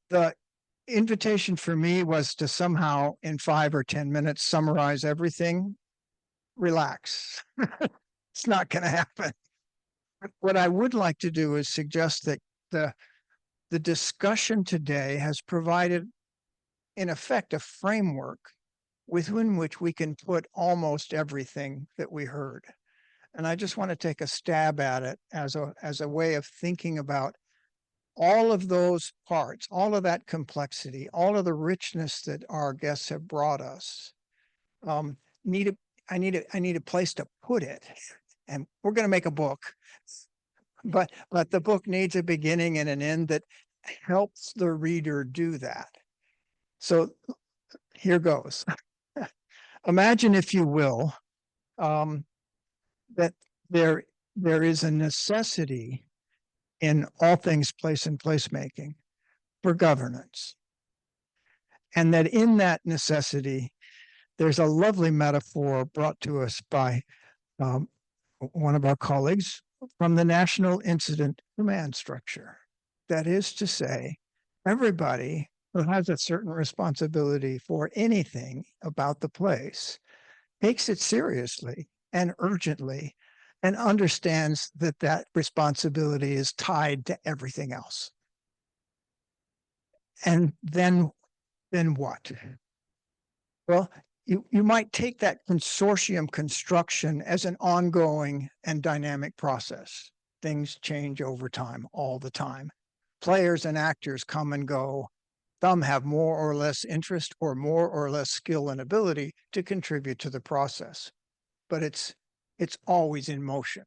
The invitation for me was to somehow in 5 or 10 minutes summarize everything. Relax. It's not going to happen. What I would like to do is suggest that the the discussion today has provided, in effect, a framework within which we can put almost everything that we heard. And I just want to take a stab at it as a way of thinking about all of those parts, all of that complexity, all of the richness that our guests have brought us. Um, need a, I need a place to put it, and we're going to make a book, but the book needs a beginning and an end that helps the reader do that. So here goes. Imagine, if you will, um, that there there is a necessity in all things place and placemaking for governance, and that in that necessity, there's a lovely metaphor brought to us by um, one of our colleagues from the National Incident Command Structure. That is to say, everybody who has a certain responsibility for anything about the place takes it seriously and urgently and understands that that responsibility is tied to everything else. And then what? Well, you might take that consortium construction as an ongoing and dynamic process. Things change over time, all the time. Players and actors come and go. Some have more or less interest or more or less skill and ability to contribute to the process, but it's always in motion.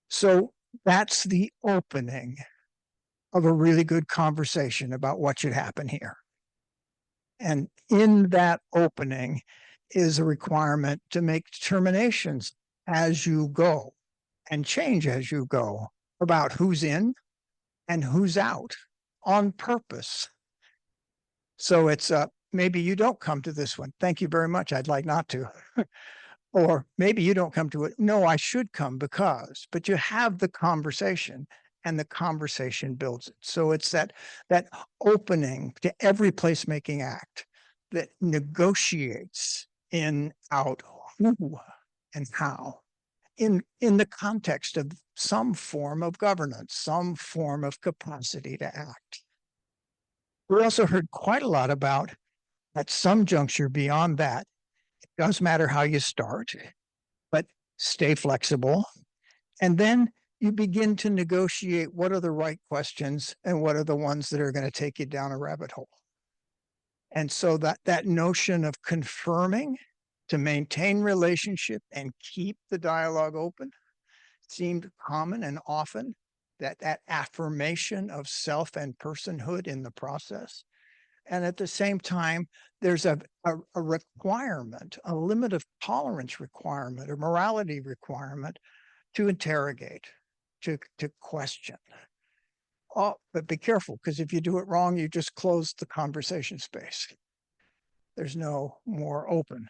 So that's the opening of a really good conversation about what should happen here. And in that opening is a requirement to make determinations as you go and change as you go about who's in and who's out on purpose. So it's maybe you don't come to this one. Thank you very much. I'd like not to. Or maybe you don't come to it. No, I should come because, but you have the conversation and the conversation builds it. So it's that opening to every placemaking act that negotiates in, out, who, and how in the context of some form of governance, some form of capacity to act. We also heard quite a lot about, at some juncture beyond that, it does matter how you start, but stay flexible. And then you begin to negotiate what are the right questions and what are the ones that are going to take you down a rabbit hole. And so that notion of confirming to maintain relationship and keep the dialogue open seemed common and often, that affirmation of self and personhood in the process. And at the same time, there's a requirement, a limit of tolerance requirement, a morality requirement to interrogate, to question. Oh, but be careful, because if you do it wrong, you just close the conversation space. There's no more open.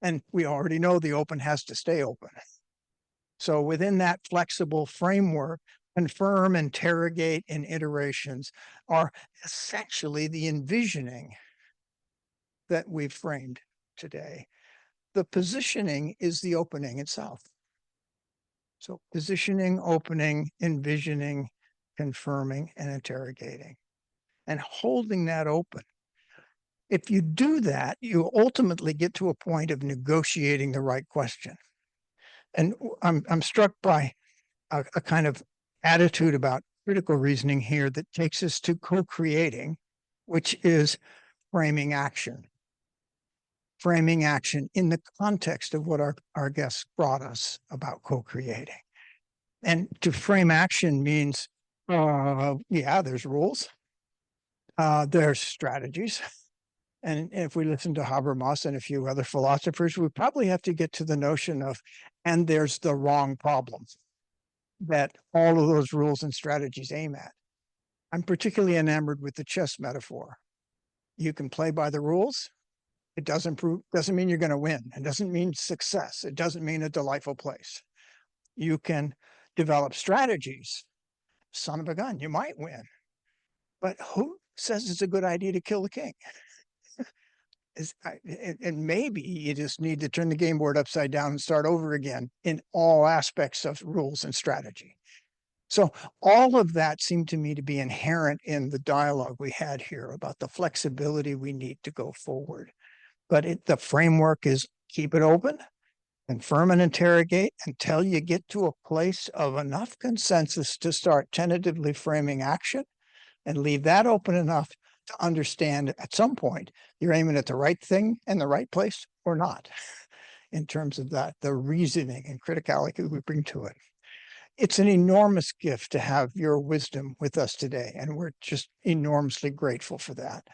And we already know the open has to stay open. So within that flexible framework, confirm, interrogate, and iterations are essentially the envisioning that we've framed today. The positioning is the opening itself. So positioning, opening, envisioning, confirming, and interrogating, and holding that open. If you do that, you ultimately get to a point of negotiating the right question. And I'm struck by a kind of attitude about critical reasoning here that takes us to co-creating, which is framing action. Framing action in the context of what our guests brought us about co-creating. And to frame action means, yeah, there's rules, there's strategies. And if we listen to Habermas and a few other philosophers, we probably have to get to the notion of, and there's the wrong problems that all of those rules and strategies aim at. I'm particularly enamored with the chess metaphor. You can play by the rules. It doesn't mean you're going to win. It doesn't mean success. It doesn't mean a delightful place. You can develop strategies. Son of a gun, you might win. But who says it's a good idea to kill the king? And maybe you just need to turn the game board upside down and start over again in all aspects of rules and strategy. So all of that seemed to me to be inherent in the dialogue we had here about the flexibility we need to go forward. But the framework is keep it open, confirm and interrogate until you get to a place of enough consensus to start tentatively framing action, and leave that open enough to understand at some point you're aiming at the right thing in the right place or not, in terms of the reasoning and criticality we bring to it. It's an enormous gift to have your wisdom with us today, and we're just enormously grateful for that.